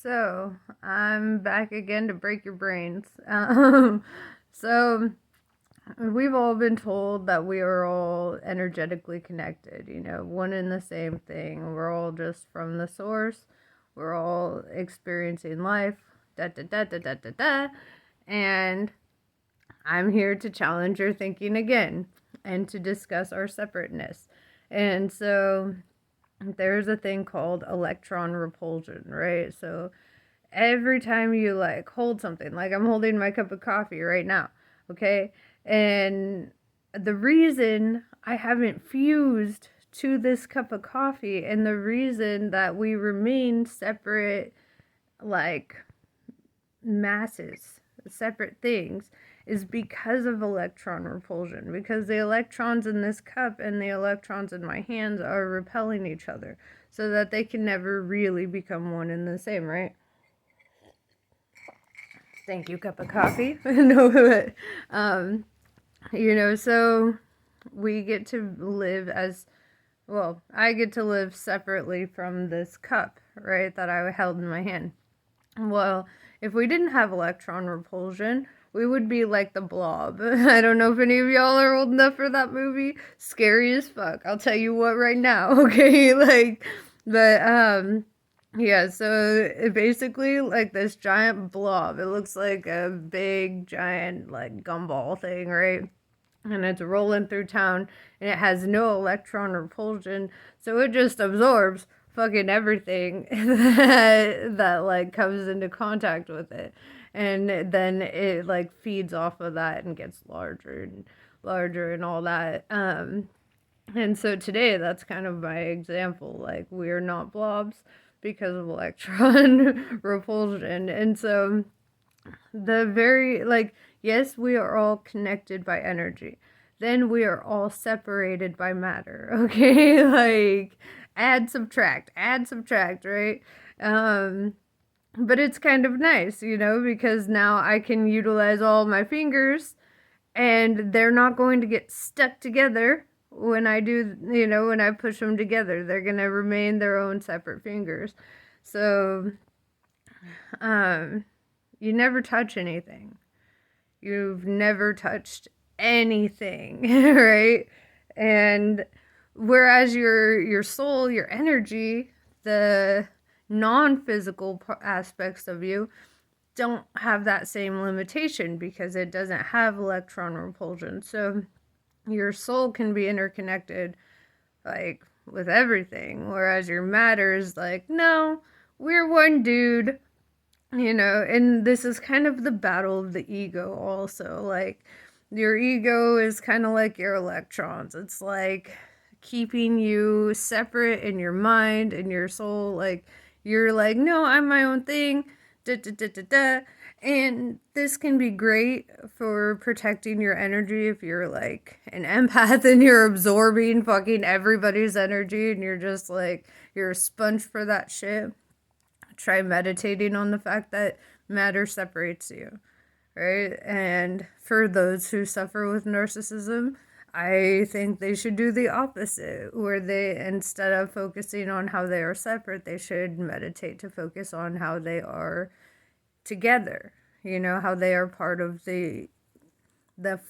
So, I'm back again to break your brains. So, we've all been told that we are all energetically connected, one and the same thing. We're all just from the source. We're all experiencing life. Da da da da da da da. And I'm here to challenge your thinking again and to discuss our separateness. And so, there's a thing called electron repulsion, right? So, every time you like hold something, like I'm holding my cup of coffee right now, okay? And the reason I haven't fused to this cup of coffee and the reason that we remain separate, like masses, separate things, is because of electron repulsion, because the electrons in this cup and the electrons in my hands are repelling each other so that they can never really become one and the same, right? Thank you, cup of coffee. No, but, so we get to live as well. I get to live separately from this cup, right, that I held in my hand. Well, if we didn't have electron repulsion, we would be like the Blob. I don't know if any of y'all are old enough for that movie. Scary as fuck. I'll tell you what right now, okay? But yeah, so it basically like this giant blob. It looks like a big giant like gumball thing, right? And it's rolling through town and it has no electron repulsion, so it just absorbs fucking everything that like comes into contact with it. And then it like feeds off of that and gets larger and larger and all that. And so today, that's kind of my example. Like, we're not blobs because of electron repulsion. And so, yes, we are all connected by energy. Then we are all separated by matter. Okay? Like, add, subtract, right? Um, but it's kind of nice, because now I can utilize all my fingers and they're not going to get stuck together when I do, when I push them together. They're going to remain their own separate fingers. So, um, you never touch anything. You've never touched anything, right? And whereas your soul, your energy, the non-physical aspects of you don't have that same limitation because it doesn't have electron repulsion. So your soul can be interconnected like with everything, whereas your matter is like, no, we're one dude, and this is kind of the battle of the ego also. Like, your ego is kind of like your electrons. It's like keeping you separate in your mind and your soul. Like, you're like, no, I'm my own thing. Da, da, da, da, da. And this can be great for protecting your energy if you're like an empath and you're absorbing fucking everybody's energy and you're just like, you're a sponge for that shit. Try meditating on the fact that matter separates you, right? And for those who suffer with narcissism, I think they should do the opposite, where they, instead of focusing on how they are separate, they should meditate to focus on how they are together, how they are part of the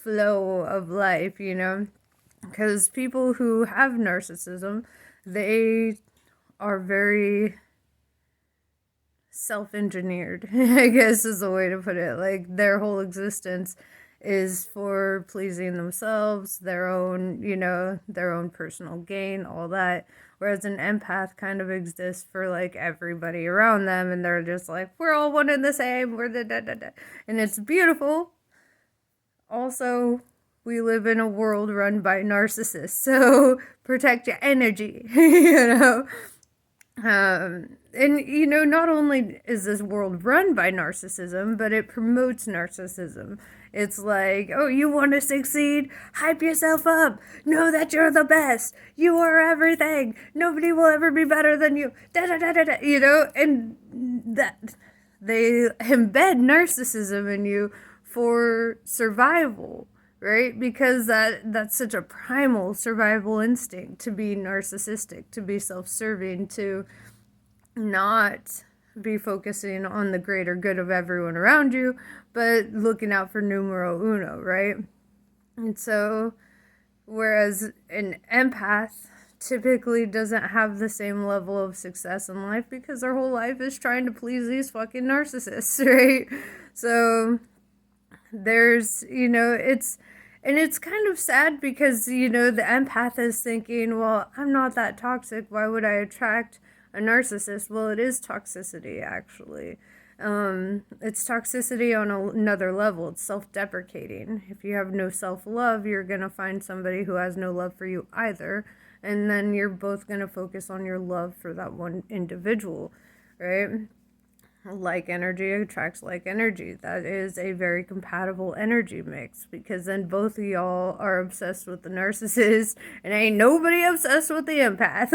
flow of life, because people who have narcissism, they are very self-engineered, I guess is the way to put it. Like, their whole existence is for pleasing themselves, their own, their own personal gain, all that. Whereas an empath kind of exists for like everybody around them, and they're just like, we're all one and the same, we're the da da da. And it's beautiful. Also, we live in a world run by narcissists, so protect your energy, And not only is this world run by narcissism, but it promotes narcissism. It's like, oh, you want to succeed? Hype yourself up. Know that you're the best. You are everything. Nobody will ever be better than you. Da da da da da. And that they embed narcissism in you for survival, right? Because that's such a primal survival instinct, to be narcissistic, to be self-serving, to not be focusing on the greater good of everyone around you, but looking out for numero uno, right? And so, whereas an empath typically doesn't have the same level of success in life because their whole life is trying to please these fucking narcissists, right? So there's, it's kind of sad because, the empath is thinking, well, I'm not that toxic. Why would I attract a narcissist? Well, it is toxicity, actually. It's toxicity on another level. It's self-deprecating. If you have no self-love, you're going to find somebody who has no love for you either. And then you're both going to focus on your love for that one individual, right? Like energy attracts like energy. That is a very compatible energy mix, because then both of y'all are obsessed with the narcissist and ain't nobody obsessed with the empath.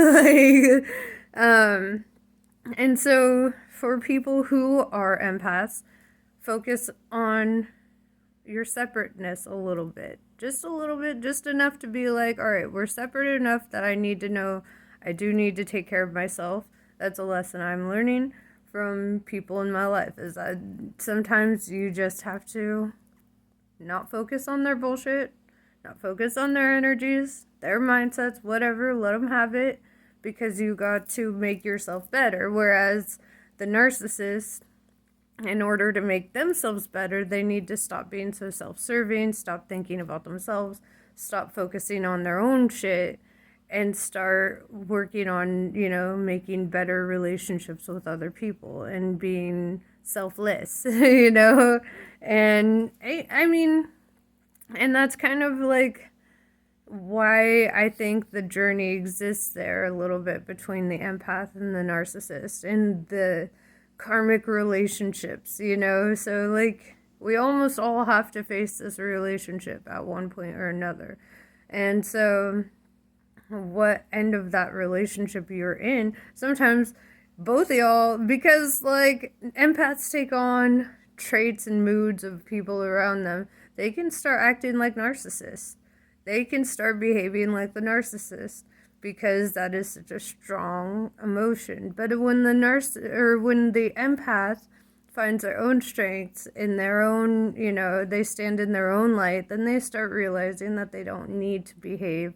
And so for people who are empaths, focus on your separateness a little bit, just enough to be like, all right, we're separate enough that I need to know I do need to take care of myself. That's a lesson I'm learning from people in my life, is that sometimes you just have to not focus on their bullshit, not focus on their energies, their mindsets, whatever, let them have it, because you got to make yourself better. Whereas the narcissist, in order to make themselves better, they need to stop being so self-serving, stop thinking about themselves, stop focusing on their own shit, and start working on, making better relationships with other people and being selfless, And I mean, and that's kind of like why I think the journey exists there a little bit between the empath and the narcissist and the karmic relationships, So, like, we almost all have to face this relationship at one point or another. And so what end of that relationship you're in, sometimes both of y'all, because like empaths take on traits and moods of people around them, they can start acting like narcissists. They can start behaving like the narcissist because that is such a strong emotion. But when when the empath finds their own strengths in their own, they stand in their own light, then they start realizing that they don't need to behave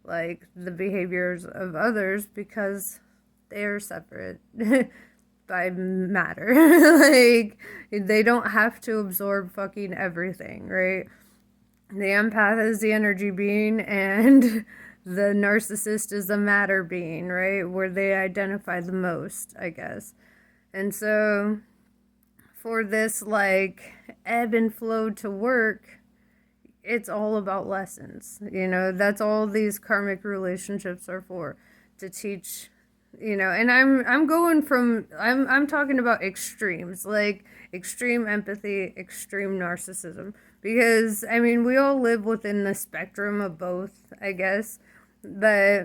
like the behaviors of others because they are separate by matter. Like, they don't have to absorb fucking everything, right? The empath is the energy being and the narcissist is the matter being, right? Where they identify the most, I guess. And so for this like ebb and flow to work, it's all about lessons. That's all these karmic relationships are for, to teach, and I'm talking about extremes, like extreme empathy, extreme narcissism, because I mean, we all live within the spectrum of both, I guess. But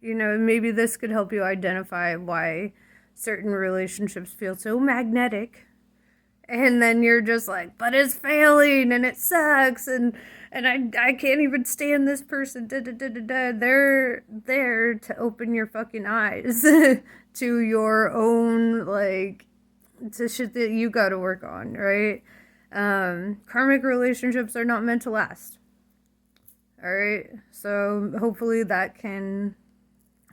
maybe this could help you identify why certain relationships feel so magnetic. And then you're just like, but it's failing and it sucks and I can't even stand this person. Da, da, da, da, da. They're there to open your fucking eyes to your own, like, to shit that you gotta work on, right? Karmic relationships are not meant to last. Alright? So hopefully that can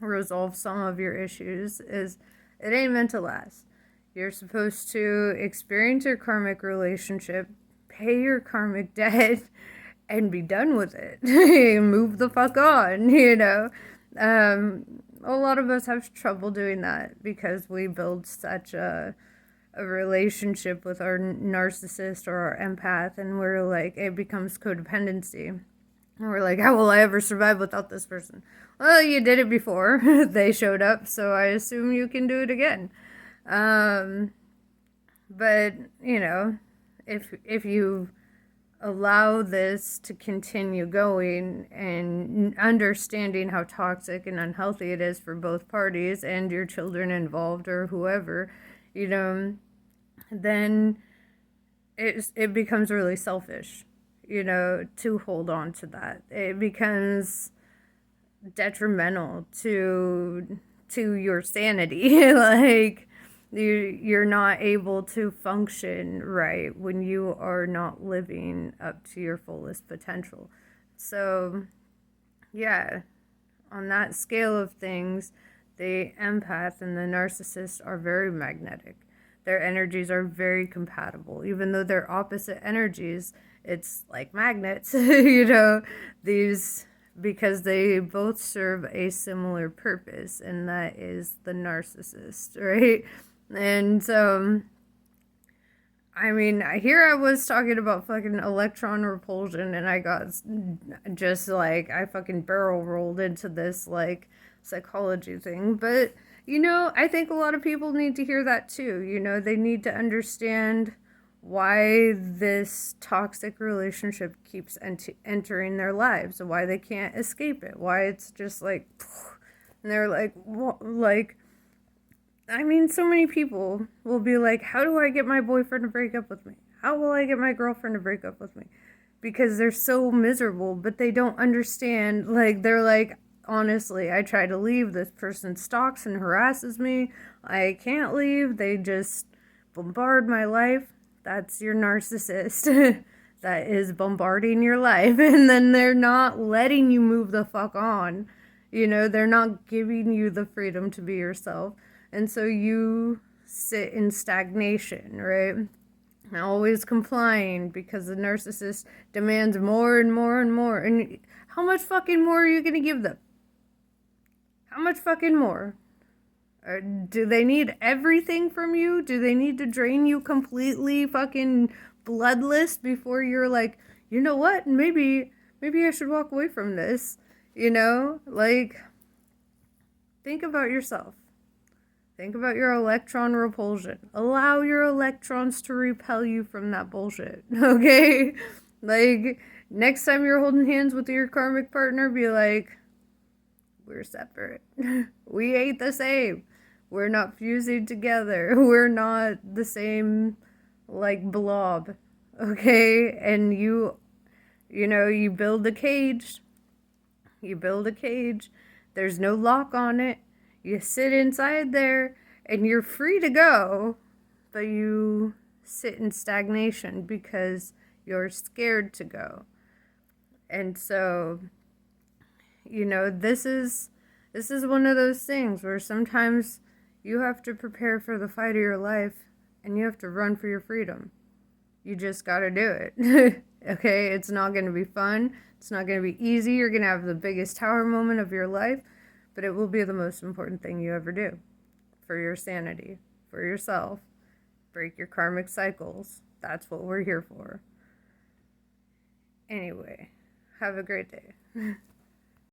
resolve some of your issues. Is it ain't meant to last. You're supposed to experience your karmic relationship, pay your karmic debt, and be done with it. Move the fuck on, A lot of us have trouble doing that because we build such a relationship with our narcissist or our empath, and we're like, it becomes codependency. And we're like, how will I ever survive without this person? Well, you did it before. They showed up, so I assume you can do it again. But if you allow this to continue going and understanding how toxic and unhealthy it is for both parties and your children involved or whoever, then it becomes really selfish, to hold on to that. It becomes detrimental to your sanity. Like, You're not able to function right when you are not living up to your fullest potential. So, yeah, on that scale of things, the empath and the narcissist are very magnetic. Their energies are very compatible. Even though they're opposite energies, it's like magnets, these, because they both serve a similar purpose, and that is the narcissist, right? And I mean, here I was talking about fucking electron repulsion, and I got just like, I fucking barrel rolled into this like psychology thing. But, I think a lot of people need to hear that too. They need to understand why this toxic relationship keeps entering their lives, and why they can't escape it, why it's just like, and they're like, what, like, I mean, so many people will be like, how do I get my boyfriend to break up with me? How will I get my girlfriend to break up with me? Because they're so miserable, but they don't understand. Like, they're like, honestly, I try to leave. This person stalks and harasses me. I can't leave. They just bombard my life. That's your narcissist. That is bombarding your life. And then they're not letting you move the fuck on. They're not giving you the freedom to be yourself. And so you sit in stagnation, right? Always complying because the narcissist demands more and more and more. And how much fucking more are you going to give them? How much fucking more? Or do they need everything from you? Do they need to drain you completely fucking bloodless before you're like, you know what? Maybe I should walk away from this. Like, think about yourself. Think about your electron repulsion. Allow your electrons to repel you from that bullshit, okay? Like, next time you're holding hands with your karmic partner, be like, we're separate. We ain't the same. We're not fusing together. We're not the same, like, blob, okay? And you build a cage. You build a cage. There's no lock on it. You sit inside there and you're free to go, but you sit in stagnation because you're scared to go. And so, this is one of those things where sometimes you have to prepare for the fight of your life and you have to run for your freedom. You just got to do it. Okay? It's not going to be fun. It's not going to be easy. You're going to have the biggest tower moment of your life. But it will be the most important thing you ever do for your sanity, for yourself. Break your karmic cycles. That's what we're here for. Anyway, have a great day.